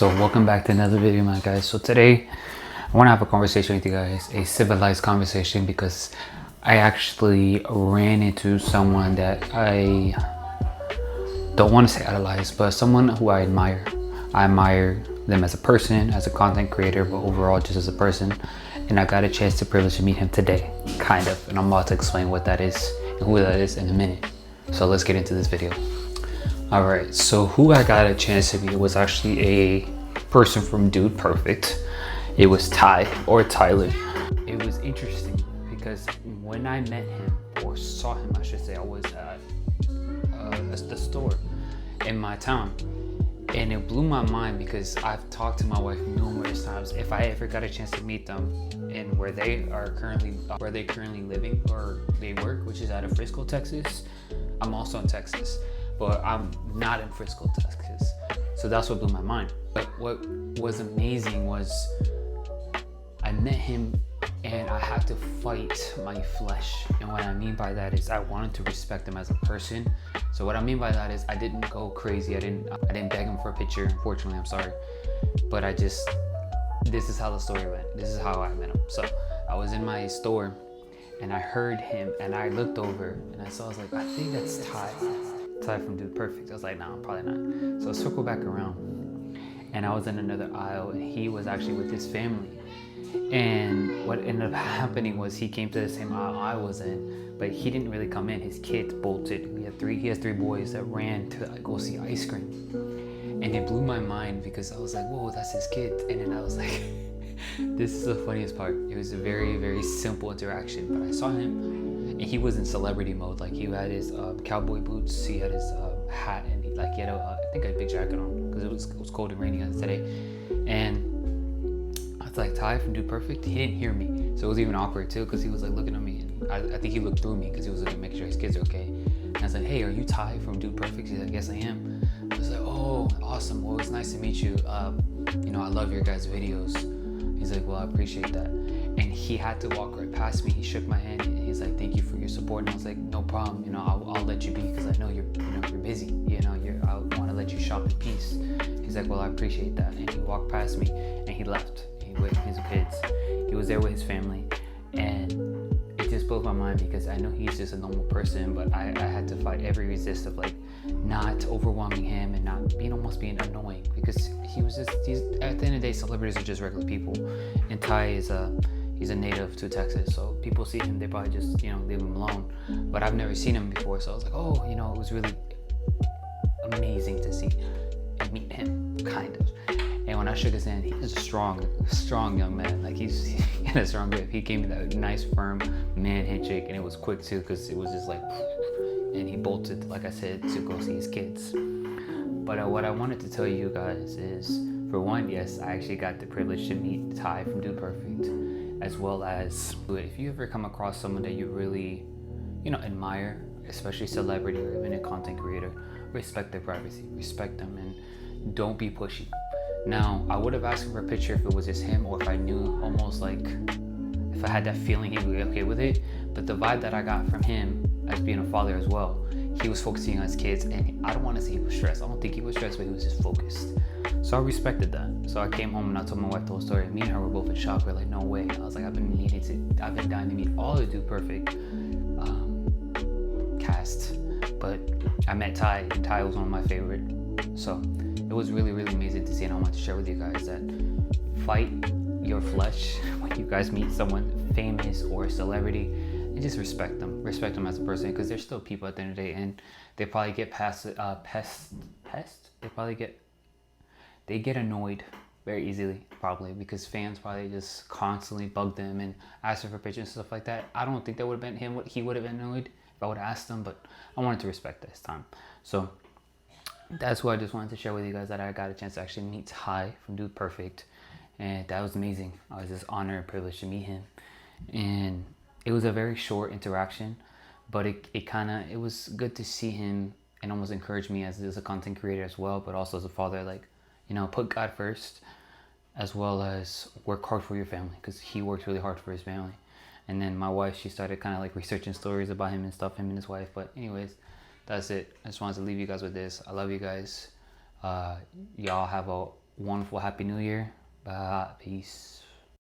So welcome back to another video, my guys. So today I want to have a conversation with you guys, a civilized conversation, because I actually ran into someone that I don't want to say idolize, but someone who I admire. I admire them as a person, as a content creator, but overall just as a person. And I got a chance to privilege to meet him today, kind of. And I'm about to explain what that is and who that is in a minute. So let's get into this video. All right, so who I got a chance to meet was actually a person from Dude Perfect. It was Tyler. It was interesting because when I met him, or saw him, I should say, I was at the store in my town. And it blew my mind because I've talked to my wife numerous times if I ever got a chance to meet them and where they currently living or they work, which is out of Frisco, Texas. I'm also in Texas, but I'm not in Frisco, Texas. So that's what blew my mind. But what was amazing was I met him and I had to fight my flesh. And what I mean by that is I wanted to respect him as a person. So what I mean by that is I didn't go crazy. I didn't beg him for a picture. Unfortunately, I'm sorry. But this is how the story went. This is how I met him. So I was in my store and I heard him and I looked over and I was like, I think that's Ty from Dude Perfect. I was like, nah, probably not. So I circled back around and I was in another aisle and he was actually with his family. And what ended up happening was he came to the same aisle I was in, but he didn't really come in. His kids bolted. He has three boys that ran to go see ice cream. And it blew my mind because I was like, whoa, that's his kid. And then I was like, this is the funniest part. It was a very, very simple interaction, but I saw him and he was in celebrity mode. Like he had his cowboy boots, he had his hat, and he had I think a big jacket on because it was cold and rainy today. And I was like, Ty from Dude Perfect? He didn't hear me. So it was even awkward too because he was like looking at me. And I think he looked through me because he was looking to make sure his kids are okay. And I was like, hey, are you Ty from Dude Perfect? He's like, yes, I am. I was like, oh, awesome. Well, it's nice to meet you. I love your guys' videos. He's like, well, I appreciate that. And he had to walk right past me. He shook my hand and he's like, thank you for your support. And I was like, no problem. I'll let you be because I know you're busy. I want to let you shop in peace. He's like, well, I appreciate that. And he walked past me and he left. With his kids, he was there with his family, and it just blew my mind because I know he's just a normal person, but I had to fight every resist of like not overwhelming him and not almost being annoying because he's at the end of the day, celebrities are just regular people, and Ty is he's a native to Texas, so people see him, they probably just leave him alone. But I've never seen him before, so I was like, oh, it was really amazing to see and meet him, kind of. And when I shook his hand, he was a strong young man. Like he had a strong grip. He gave me that nice, firm man handshake, and it was quick too, because it was just like, and he bolted, like I said, to go see his kids. But what I wanted to tell you guys is, for one, yes, I actually got the privilege to meet Ty from Dude Perfect, as well as if you ever come across someone that you really, admire, especially celebrity or even a content creator, respect their privacy, respect them, and don't be pushy. Now, I would have asked him for a picture if it was just him or if I knew almost like if I had that feeling he would be okay with it. But the vibe that I got from him as being a father as well, he was focusing on his kids, and I don't want to say he was stressed. I don't think he was stressed, but he was just focused. So I respected that. So I came home and I told my wife the whole story. Me and her were both in shock. We're like, no way. I was like, I've been dying to meet all the Dude Perfect cast. But I met Ty, and Ty was one of my favorite. So it was really, really amazing to see, and I want to share with you guys that fight your flesh when you guys meet someone famous or a celebrity, and just respect them as a person, because they're still people at the end of the day, and they probably get they get annoyed very easily, probably because fans probably just constantly bug them and ask them for pictures and stuff like that. I don't think that would have been him. He would have been annoyed if I would have asked him, but I wanted to respect this time. So that's what I just wanted to share with you guys, that I got a chance to actually meet Ty from Dude Perfect, and that was amazing. I was just honored and privileged to meet him, and it was a very short interaction, but it was good to see him and almost encourage me as a content creator as well, but also as a father, like, put God first, as well as work hard for your family, because he works really hard for his family. And then my wife, she started kind of like researching stories about him and stuff, him and his wife. But anyways, that's it. I just wanted to leave you guys with this. I love you guys. Y'all have a wonderful happy new year. Peace.